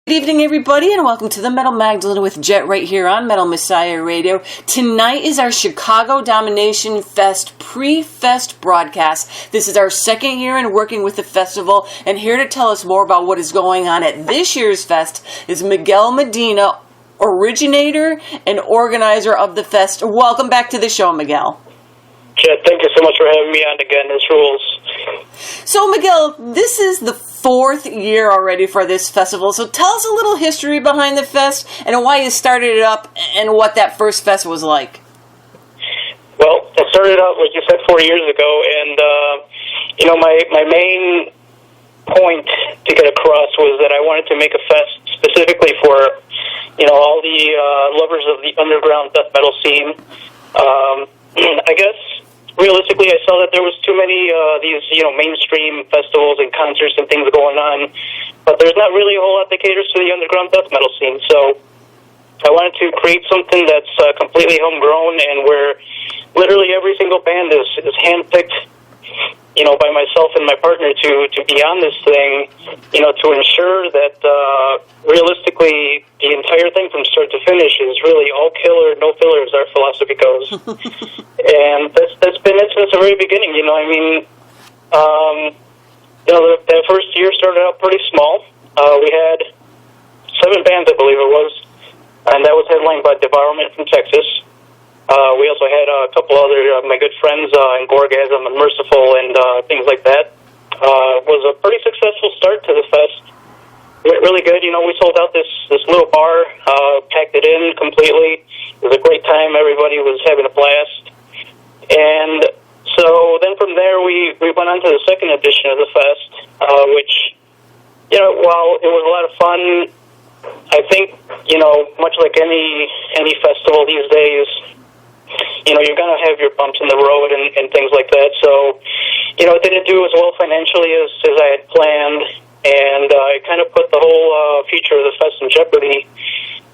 Good evening, everybody, and welcome to the Metal Magdalene with Jet right here on Metal Messiah Radio. Tonight is our Chicago Domination Fest pre-fest broadcast. This is our second year in working with the festival, and here to tell us more about what is going on at this year's fest is Miguel Medina, originator and organizer of the fest. Welcome back to the show, Miguel. Jet, thank you so much for having me on again. This rules. So, Miguel, this is the fourth year already for this festival. So tell us a little history behind the fest and why you started it up and what that first fest was like. Well, it started out, like you said, 4 years ago, and, my main point to get across was that I wanted to make a fest specifically for, all the lovers of the underground death metal scene. I guess realistically, I saw that there was too many these mainstream festivals and concerts and things going on, but there's not really a whole lot that caters to the underground death metal scene. So I wanted to create something that's completely homegrown and where literally every single band is handpicked, by myself and my partner to be on this thing, to ensure that realistically the entire thing from start to finish is really all killer, no filler, as our philosophy goes. And that's been it since the very beginning. That first year started out pretty small. We had 7 bands, I believe it was, and that was headlined by Devourment from Texas. We also had a couple other my good friends in Gorgasm and Merciful and things like that. It was a pretty successful start to the fest. Really good. We sold out this little bar, packed it in completely. It was a great time. Everybody was having a blast. And so then from there, we went on to the second edition of the fest, which, while it was a lot of fun, I think, much like any festival these days, you're going to have your bumps in the road and things like that. So, it didn't do as well financially as I had planned, and it kind of put the whole future of the fest in jeopardy,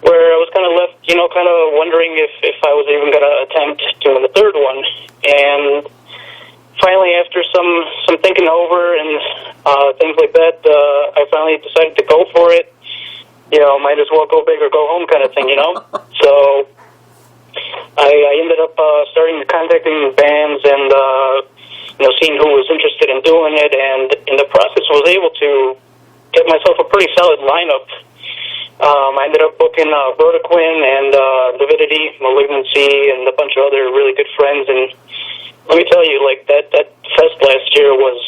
where I was kind of left, kind of wondering if I was even going to attempt doing the third one. And finally, after some thinking over and things like that, I finally decided to go for it. Might as well go big or go home kind of thing, So I ended up starting contacting bands and, seeing who was interested in doing it, and in the process was able to get myself a pretty solid lineup. I ended up booking Vertiquin and Divinity, Malignancy, and a bunch of other really good friends, and let me tell you, that fest last year was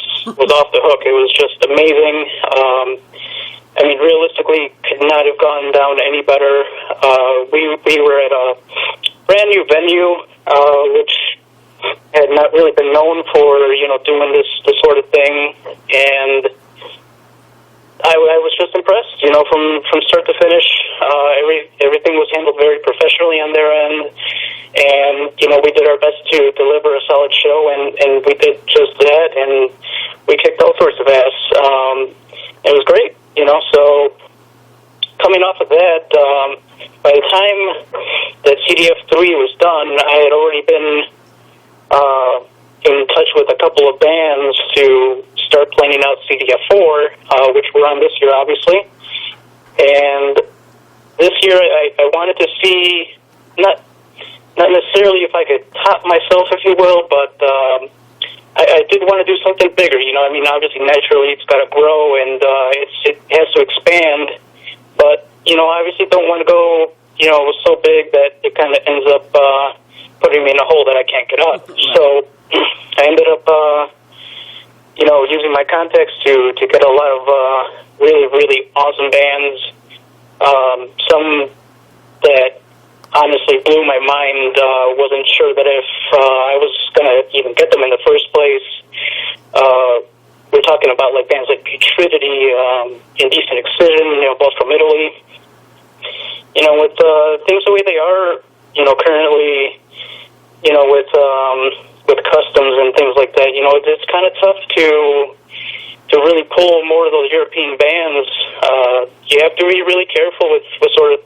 off the hook. It was just amazing. Realistically, could not have gone down any better. We were at a brand new venue, which had not really been known for, doing this sort of thing, and I was just impressed, from start to finish. Everything was handled very professionally on their end, and, we did our best to deliver a solid show, and we did just that, and we kicked all sorts of ass. It was great, so coming off of that, by the time that CDF 3 was done, I had already been in touch with a couple of bands to start planning out CDF 4, which we're on this year, obviously. And this year, I wanted to see, not necessarily if I could top myself, if you will, but I did want to do something bigger. Obviously, naturally, it's got to grow, and it has to expand. But, obviously don't want to go, so big that it kind of ends up putting me in a hole that I can't get out. So I ended up, using my contacts to get a lot of really, really awesome bands. Some that honestly blew my mind. Wasn't sure that if I was going to even get them in the first place. We're talking about bands like Putridity, Indecent Excision, both from Italy. With things the way they are, currently, with customs and things like that, it's kind of tough to really pull more of those European bands. You have to be really careful with sort of,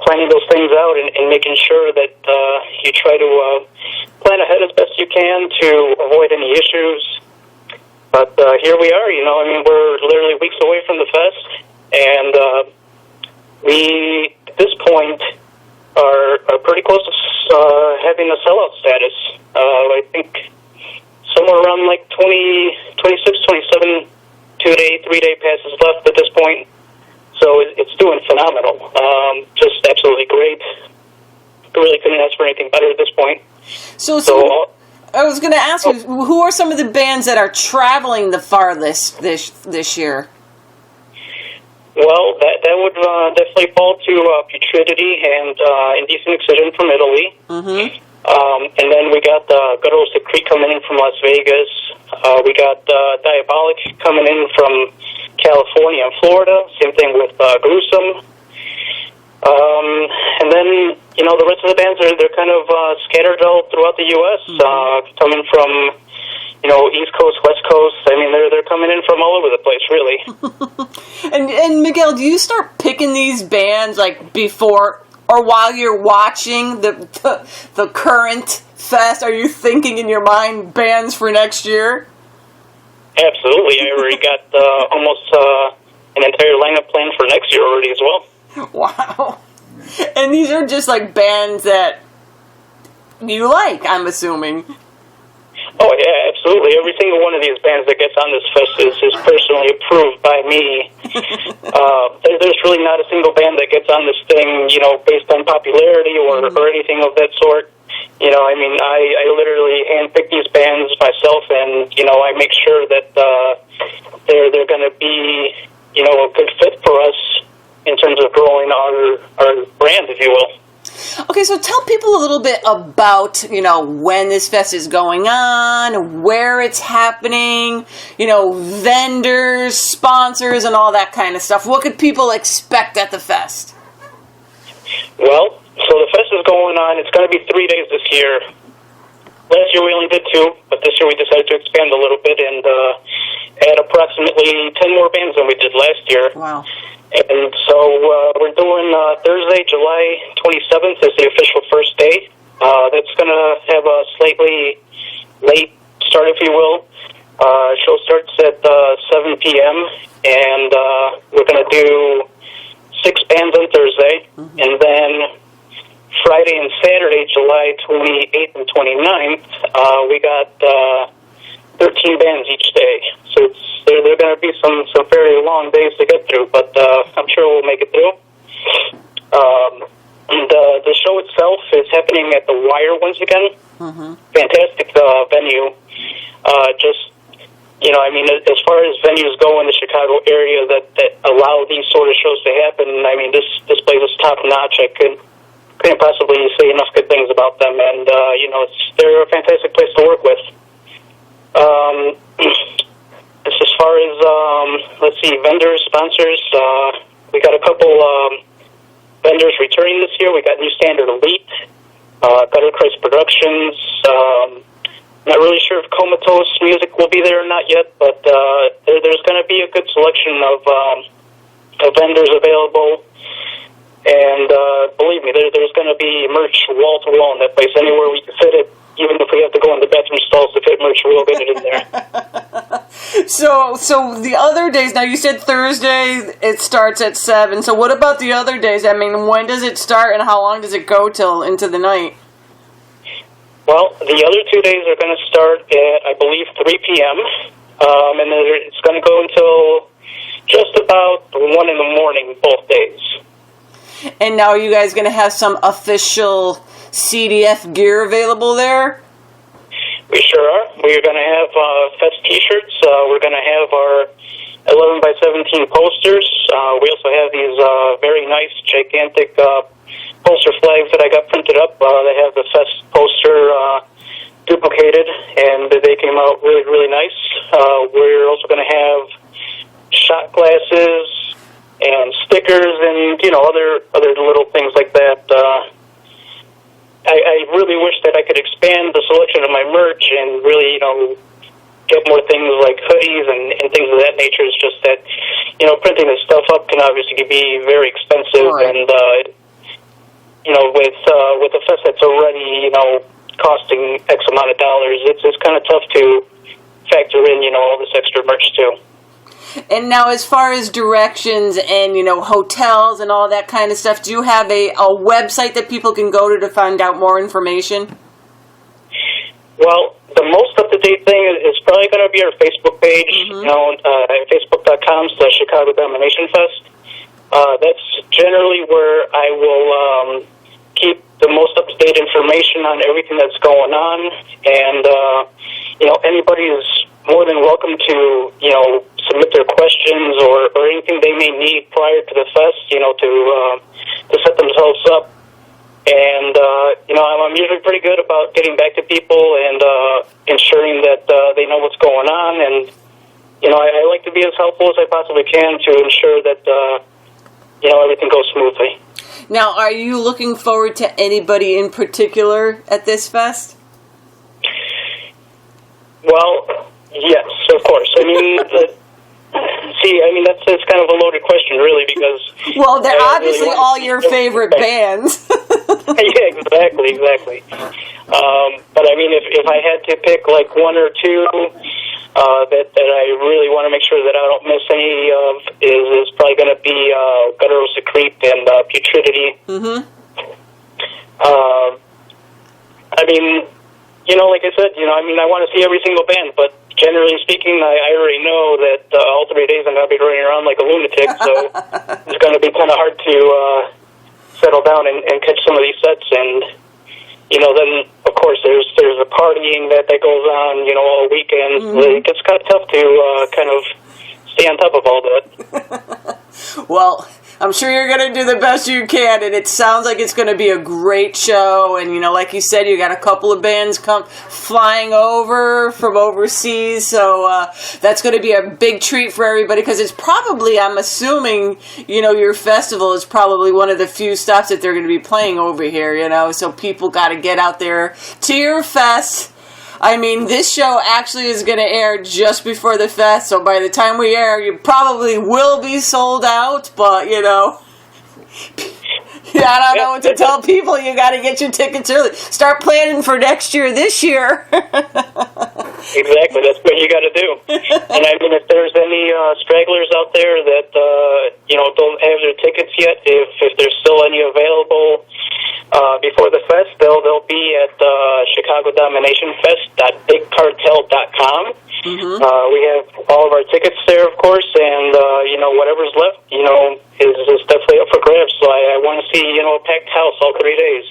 planning those things out and making sure that you try to plan ahead as best you can to avoid any issues. But here we are, we're literally weeks away from the fest, and we, at this point, are pretty close to having a sellout status. I think somewhere around like 26, 27 2-day, 3-day passes left at this point. So it's doing phenomenal. Just absolutely great. Really couldn't ask for anything better at this point. So I was going to ask you, who are some of the bands that are traveling the farthest this year? Well, that would definitely fall to Putridity and Indecent Excision from Italy. Mm-hmm. And then we got Good Old Sick Creek coming in from Las Vegas. We got Diabolic coming in from California and Florida. Same thing with Gruesome. And then, the rest of the bands, they're kind of scattered all throughout the U.S., coming from, East Coast, West Coast. I mean, they're coming in from all over the place, really. And Miguel, do you start picking these bands like before or while you're watching the current fest? Are you thinking in your mind bands for next year? Absolutely. I already got almost an entire lineup planned for next year already as well. Wow. And these are just like bands that you like, I'm assuming. Oh, yeah, absolutely. Every single one of these bands that gets on this fest is personally approved by me. There's really not a single band that gets on this thing, based on popularity or anything of that sort. I literally handpick these bands myself, and, I make sure that they're going to be, a good fit for us in terms of growing our brand, if you will. Okay, so tell people a little bit about, when this fest is going on, where it's happening, vendors, sponsors, and all that kind of stuff. What could people expect at the fest? Well, so the fest is going on. It's going to be 3 days this year. Last year we only did 2, but this year we decided to expand a little bit and add approximately 10 more bands than we did last year. Wow. And so we're doing Thursday, July 27th is the official first day. That's going to have a slightly late start, if you will. Show starts at 7 p.m., and we're going to do 6 bands on Thursday. Mm-hmm. And then Friday and Saturday, July 28th and 29th, we got 13 bands each day. So they're going to be some fairly long days to get through, but I'm sure we'll make it through. And the show itself is happening at the Wire once again. Mm-hmm. Fantastic venue. As far as venues go in the Chicago area that allow these sort of shows to happen, this place is top notch. I couldn't possibly say enough good things about them, and they're a fantastic place to work with. As far as vendors, sponsors, we got a couple vendors returning this year. We got New Standard Elite, Gutter Christ Productions. Not really sure if Comatose Music will be there or not yet, but there's going to be a good selection of vendors available. And believe me, there's going to be merch wall to wall in that place. Anywhere we can fit it, even if we have to go in the bathroom stalls to fit merch, we'll get it in there. So the other days, now you said Thursday it starts at 7. So what about the other days? When does it start and how long does it go till into the night? Well, the other 2 days are going to start at, I believe, 3 p.m. And then it's going to go until just about 1 in the morning both days. And now are you guys going to have some official CDF gear available there? We sure are. We're going to have Fest T-shirts. We're going to have our 11 by 17 posters. We also have these very nice, gigantic poster flags that I got printed up. They have the Fest poster duplicated, and they came out really, really nice. We're also going to have shot glasses and stickers and, other little things like that. I really wish that I could expand the selection of my merch and really, get more things like hoodies and things of that nature. It's just that, printing this stuff up can obviously be very expensive. Right. And, with a fest that's already, costing X amount of dollars, it's kind of tough to factor in, all this extra merch too. And now, as far as directions and, hotels and all that kind of stuff, do you have a website that people can go to find out more information? Well, the most up-to-date thing is probably going to be our Facebook page, facebook.com/Chicago Domination Fest. That's generally where I will keep the most up-to-date information on everything that's going on. And, anybody is more than welcome to, submit their questions or anything they may need prior to the fest, to set themselves up. And, I'm usually pretty good about getting back to people and ensuring that they know what's going on. And, I like to be as helpful as I possibly can to ensure that, everything goes smoothly. Now, are you looking forward to anybody in particular at this fest? Well, yes, of course. That's kind of a loaded question, really, because... Well, they're obviously really all your favorite bands. Yeah, exactly. But, if I had to pick, one or two that I really want to make sure that I don't miss any of is probably going to be Guttural Secrete and Putridity. Mm-hmm. Like I said, I want to see every single band, but generally speaking, I already know that all 3 days I'm going to be running around like a lunatic, so it's going to be kind of hard to settle down and catch some of these sets. And, then, of course, there's the partying that goes on, all weekend. Mm-hmm. It gets kind of tough to kind of stay on top of all that. Well, I'm sure you're going to do the best you can, and it sounds like it's going to be a great show. And, like you said, you got a couple of bands flying over from overseas, so that's going to be a big treat for everybody, because it's probably, I'm assuming, your festival is probably one of the few stops that they're going to be playing over here, so people got to get out there to your fest. This show actually is going to air just before the fest, so by the time we air, you probably will be sold out, but, I don't know what to tell people. You got to get your tickets early. Start planning for next year, this year. Exactly, that's what you got to do. And if there's any stragglers out there that, don't have their tickets yet, if there's still any available, before the fest, they'll be at ChicagoDominationFest.BigCartel.com. Mm-hmm. We have all of our tickets there, of course, and whatever's left, is definitely up for grabs. So I want to see a packed house all 3 days,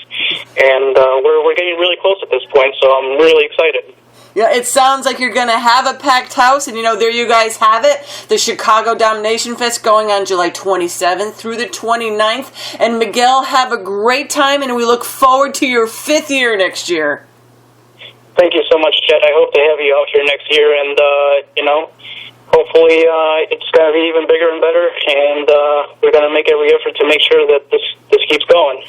and we're getting really close at this point. So I'm really excited. Yeah, it sounds like you're going to have a packed house, and there you guys have it. The Chicago Domination Fest going on July 27th through the 29th. And Miguel, have a great time, and we look forward to your 5th year next year. Thank you so much, Chet. I hope to have you out here next year, and, hopefully it's going to be even bigger and better, and we're going to make every effort to make sure that this keeps going.